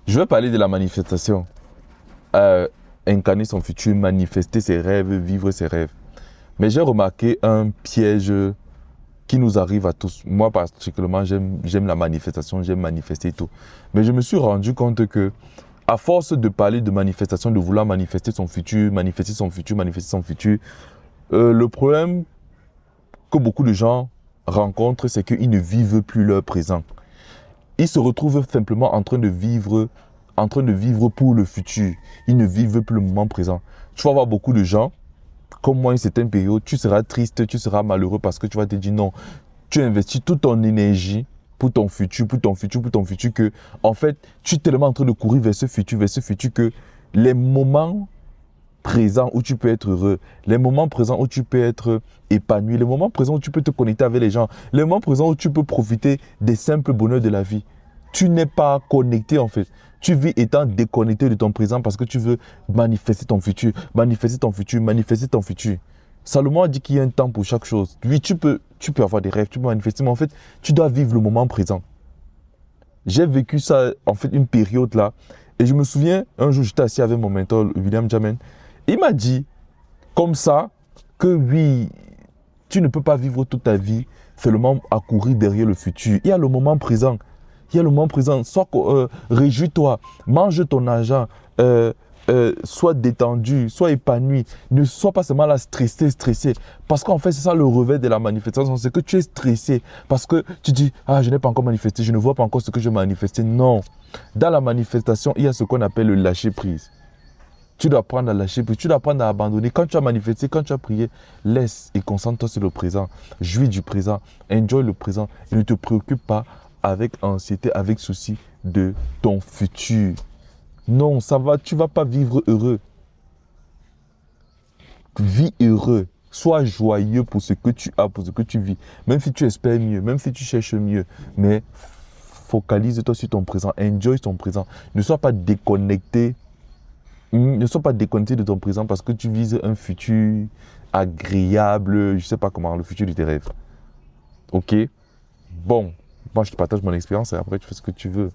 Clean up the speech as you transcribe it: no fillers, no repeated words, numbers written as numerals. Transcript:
Je vais parler de la manifestation. Incarner son futur, manifester ses rêves, vivre ses rêves. Mais j'ai remarqué un piège qui nous arrive à tous. Moi, particulièrement, j'aime la manifestation, j'aime manifester et tout. Mais je me suis rendu compte que, à force de parler de manifestation, de vouloir manifester son futur, manifester son futur, manifester son futur, le problème que beaucoup de gens rencontrent, c'est qu'ils ne vivent plus leur présent. Ils se retrouvent simplement en train de vivre pour le futur. Ils ne vivent plus le moment présent. Tu vas voir beaucoup de gens, comme moi, une certaine période, tu seras triste, tu seras malheureux parce que tu vas te dire non, tu investis toute ton énergie pour ton futur, que, en fait, tu es tellement en train de courir vers ce futur que les moments présents où tu peux être heureux, les moments présents où tu peux être épanoui, les moments présents où tu peux te connecter avec les gens, les moments présents où tu peux profiter des simples bonheurs de la vie. Tu n'es pas connecté en fait. Tu vis étant déconnecté de ton présent parce que tu veux manifester ton futur, manifester ton futur, manifester ton futur. Salomon a dit qu'il y a un temps pour chaque chose. Oui, tu peux avoir des rêves, tu peux manifester, mais en fait, tu dois vivre le moment présent. J'ai vécu ça, en fait, une période là. Et je me souviens, un jour, j'étais assis avec mon mentor, William Jamen. Il m'a dit, comme ça, que oui, tu ne peux pas vivre toute ta vie seulement à courir derrière le futur. Il y a le moment présent. Il y a le moment présent. Réjouis-toi, mange ton argent, sois détendu, sois épanoui. Ne sois pas seulement là stressé. Parce qu'en fait, c'est ça le revers de la manifestation. C'est que tu es stressé. Parce que tu dis, ah, je n'ai pas encore manifesté, je ne vois pas encore ce que je vais manifester. Non. Dans la manifestation, il y a ce qu'on appelle le lâcher prise. Tu dois apprendre à lâcher prise, tu dois apprendre à abandonner. Quand tu as manifesté, quand tu as prié, laisse et concentre-toi sur le présent. Jouis du présent, enjoy le présent et ne te préoccupe pas avec anxiété, avec souci de ton futur. Non, ça va, tu ne vas pas vivre heureux. Vis heureux. Sois joyeux pour ce que tu as, pour ce que tu vis. Même si tu espères mieux, même si tu cherches mieux. Mais focalise-toi sur ton présent. Enjoy ton présent. Ne sois pas déconnecté. Ne sois pas déconnecté de ton présent parce que tu vises un futur agréable. Je ne sais pas comment, le futur de tes rêves. Ok? Bon, moi je te partage mon expérience et après tu fais ce que tu veux.